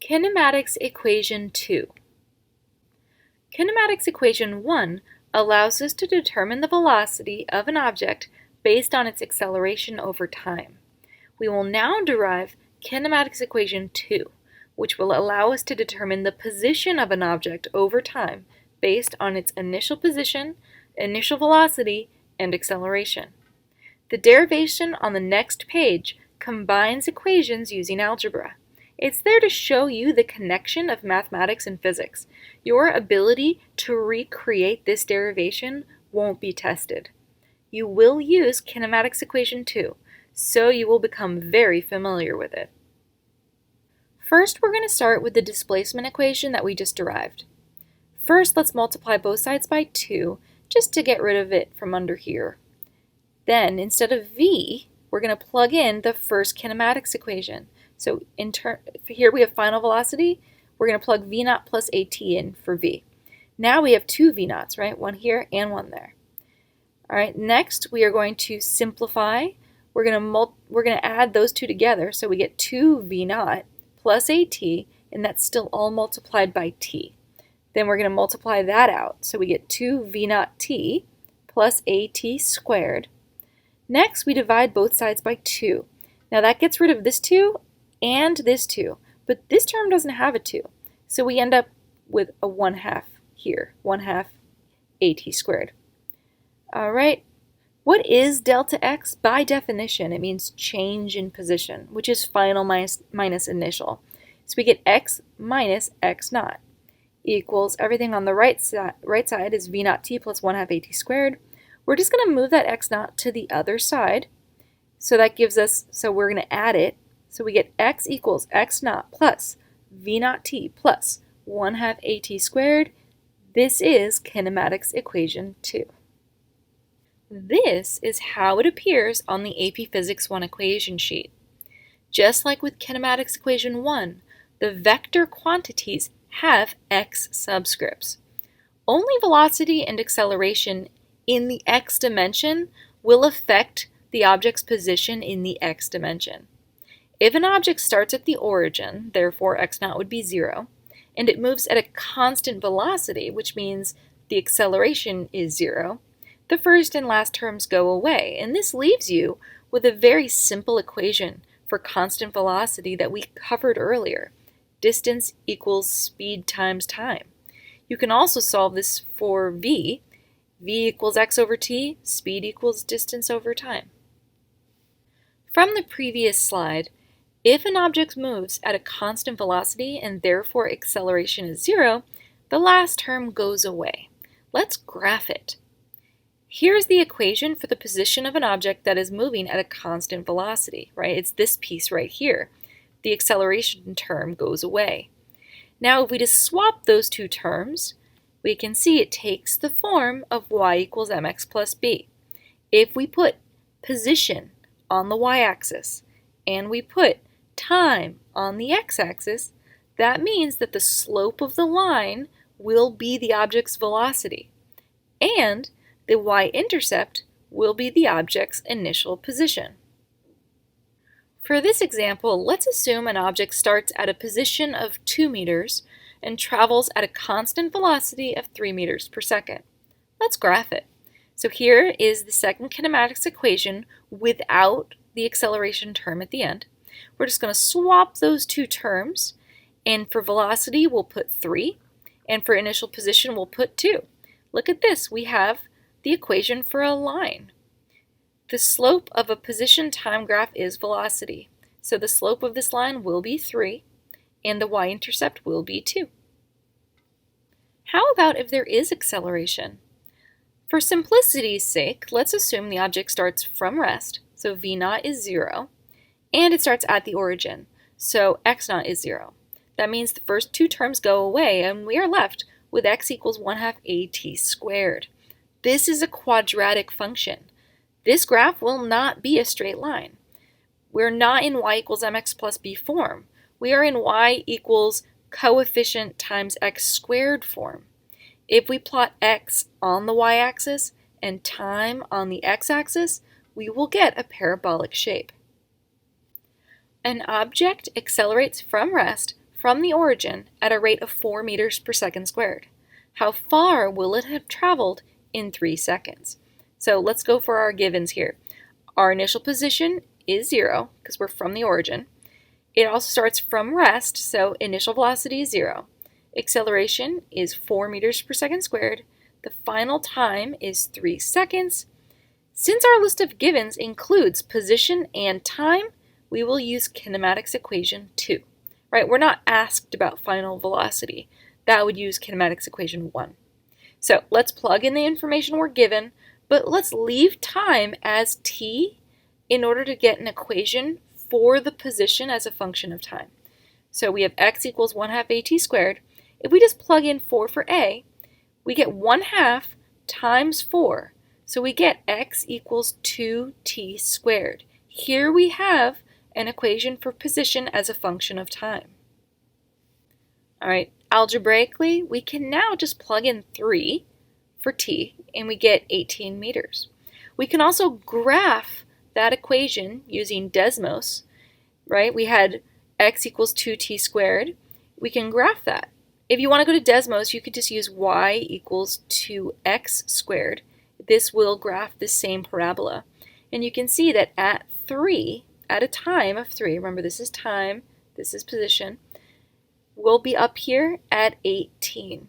Kinematics equation 2. Kinematics equation 1 allows us to determine the velocity of an object based on its acceleration over time. We will now derive kinematics equation 2, which will allow us to determine the position of an object over time based on its initial position, initial velocity, and acceleration. The derivation on the next page combines equations using algebra. It's there to show you the connection of mathematics and physics. Your ability to recreate this derivation won't be tested. You will use kinematics equation 2, so you will become very familiar with it. First, we're going to start with the displacement equation that we just derived. First, let's multiply both sides by 2, just to get rid of it from under here. Then, instead of v, we're going to plug in the first kinematics equation. So here we have final velocity. We're going to plug v naught plus at in for v. Now we have two v naughts, right? One here and one there. All right. Next, we are going to simplify. We're going to add those two together, so we get 2 v naught plus at, and that's still all multiplied by t. Then we're going to multiply that out, so we get 2 v naught t plus at squared. Next, we divide both sides by 2. Now that gets rid of this 2 and this 2, but this term doesn't have a 2. So we end up with a 1/2 here, 1/2 at squared. All right, what is delta x? By definition, it means change in position, which is final minus initial. So we get x minus x naught equals everything on the right side is v naught t plus 1/2 at squared. We're just going to move that x naught to the other side. So that gives us, so we're going to add it. So we get x equals x naught plus v naught t plus 1/2 at squared. This is kinematics equation 2. This is how it appears on the AP Physics 1 equation sheet. Just like with kinematics equation 1, the vector quantities have x subscripts. Only velocity and acceleration in the x dimension will affect the object's position in the x dimension. If an object starts at the origin, therefore x naught would be 0, and it moves at a constant velocity, which means the acceleration is 0, the first and last terms go away, and this leaves you with a very simple equation for constant velocity that we covered earlier. Distance equals speed times time. You can also solve this for v. V equals x over t, speed equals distance over time. From the previous slide, if an object moves at a constant velocity and therefore acceleration is 0, the last term goes away. Let's graph it. Here's the equation for the position of an object that is moving at a constant velocity, right? It's this piece right here. The acceleration term goes away. Now if we just swap those two terms, we can see it takes the form of y equals mx plus b. If we put position on the y-axis and we put time on the x-axis, that means that the slope of the line will be the object's velocity, and the y-intercept will be the object's initial position. For this example, let's assume an object starts at a position of 2 meters and travels at a constant velocity of 3 meters per second. Let's graph it. So here is the second kinematics equation without the acceleration term at the end. We're just going to swap those two terms, and for velocity we'll put 3, and for initial position we'll put 2. Look at this, we have the equation for a line. The slope of a position time graph is velocity, so the slope of this line will be 3, and the y-intercept will be 2. How about if there is acceleration? For simplicity's sake, let's assume the object starts from rest, so v naught is 0, and it starts at the origin, so x naught is 0. That means the first two terms go away, and we are left with x equals 1/2 at squared. This is a quadratic function. This graph will not be a straight line. We're not in y equals mx plus b form. We are in y equals coefficient times x squared form. If we plot x on the y-axis and time on the x-axis, we will get a parabolic shape. An object accelerates from rest from the origin at a rate of 4 meters per second squared. How far will it have traveled in 3 seconds? So let's go for our givens here. Our initial position is 0 because we're from the origin. It also starts from rest, so initial velocity is 0. Acceleration is 4 meters per second squared. The final time is 3 seconds. Since our list of givens includes position and time, we will use kinematics equation 2. Right? We're not asked about final velocity. That would use kinematics equation 1. So let's plug in the information we're given, but let's leave time as t in order to get an equation for the position as a function of time. So we have x equals 1/2 at squared. If we just plug in 4 for a, we get 1/2 times 4. So we get x equals 2t squared. Here we have an equation for position as a function of time. All right, algebraically, we can now just plug in 3 for t, and we get 18 meters. We can also graph that equation using Desmos, right? We had x equals 2t squared. We can graph that. If you want to go to Desmos, you could just use y equals 2x squared. This will graph the same parabola. And you can see that at a time of 3, remember this is time, this is position, we'll be up here at 18.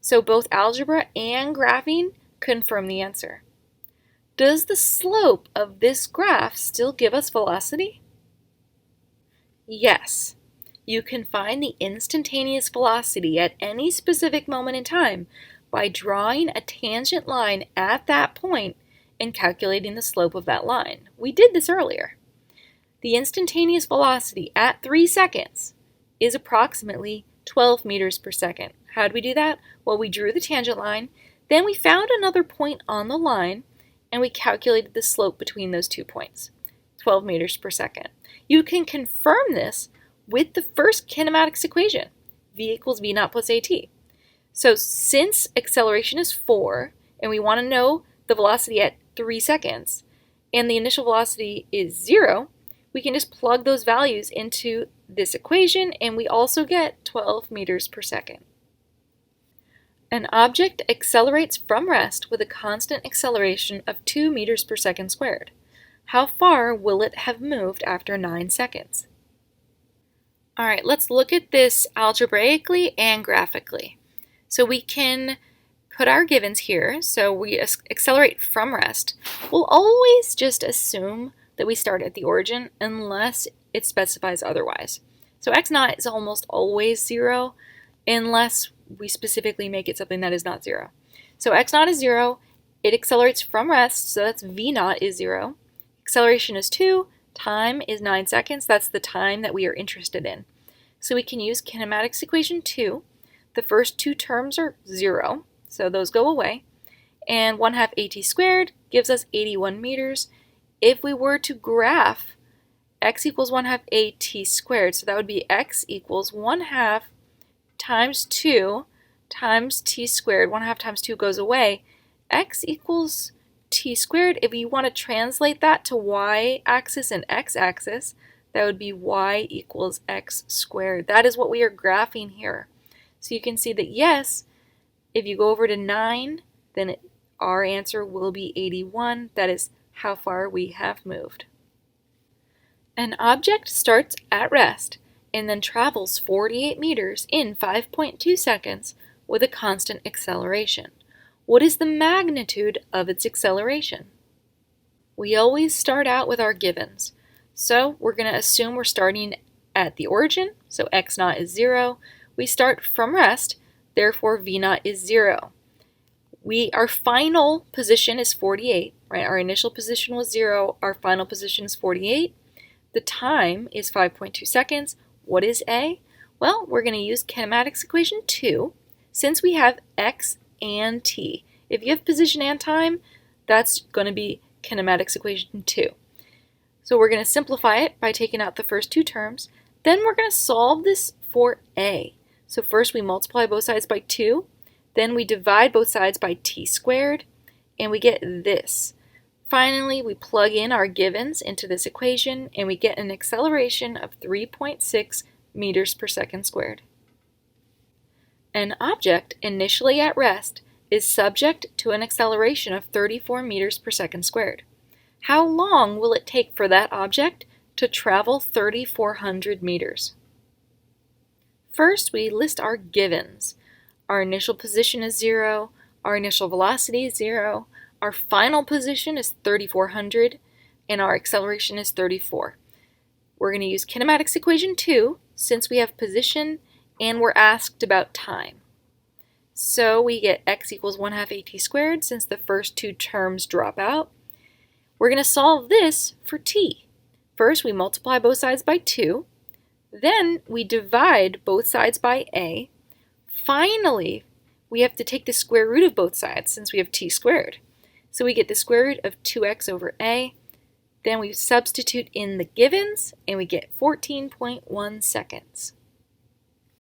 So both algebra and graphing confirm the answer. Does the slope of this graph still give us velocity? Yes. You can find the instantaneous velocity at any specific moment in time by drawing a tangent line at that point and calculating the slope of that line. We did this earlier. The instantaneous velocity at 3 seconds is approximately 12 meters per second. How did we do that? Well, we drew the tangent line, then we found another point on the line, and we calculated the slope between those 2 points, 12 meters per second. You can confirm this with the first kinematics equation, v equals v naught plus at. So since acceleration is 4, and we want to know the velocity at 3 seconds, and the initial velocity is 0, we can just plug those values into this equation, and we also get 12 meters per second. An object accelerates from rest with a constant acceleration of 2 meters per second squared. How far will it have moved after 9 seconds? All right, let's look at this algebraically and graphically. So we can put our givens here. So we accelerate from rest. We'll always just assume that we start at the origin unless it specifies otherwise. So x naught is almost always 0 unless we specifically make it something that is not 0. So x naught is 0, it accelerates from rest, so that's v naught is 0. Acceleration is 2, time is 9 seconds, that's the time that we are interested in. So we can use kinematics equation 2. The first 2 terms are 0, so those go away. And 1/2 at squared gives us 81 meters. If we were to graph x equals 1/2 at squared, so that would be x equals 1/2 times 2 times t squared. 1/2 times 2 goes away. X equals t squared. If you want to translate that to y-axis and x-axis, that would be y equals x squared. That is what we are graphing here. So you can see that yes, if you go over to 9, then our answer will be 81. That is how far we have moved. An object starts at rest and then travels 48 meters in 5.2 seconds with a constant acceleration. What is the magnitude of its acceleration? We always start out with our givens. So we're going to assume we're starting at the origin, so x naught is 0. We start from rest, therefore v naught is 0. Our final position is 48, right? Our initial position was 0, our final position is 48. The time is 5.2 seconds. What is a? Well, we're going to use kinematics equation 2 since we have x and t. If you have position and time, that's going to be kinematics equation 2. So we're going to simplify it by taking out the first 2 terms. Then we're going to solve this for a. So first we multiply both sides by 2. Then we divide both sides by t squared, and we get this. Finally, we plug in our givens into this equation, and we get an acceleration of 3.6 meters per second squared. An object initially at rest is subject to an acceleration of 34 meters per second squared. How long will it take for that object to travel 3,400 meters? First, we list our givens. Our initial position is 0, our initial velocity is 0, our final position is 3,400, and our acceleration is 34. We're going to use kinematics equation 2 since we have position and we're asked about time. So we get x equals 1/2 at squared since the first two terms drop out. We're going to solve this for t. First, we multiply both sides by 2. Then we divide both sides by a. Finally, we have to take the square root of both sides since we have t squared. So we get the square root of 2x over a. Then we substitute in the givens and we get 14.1 seconds.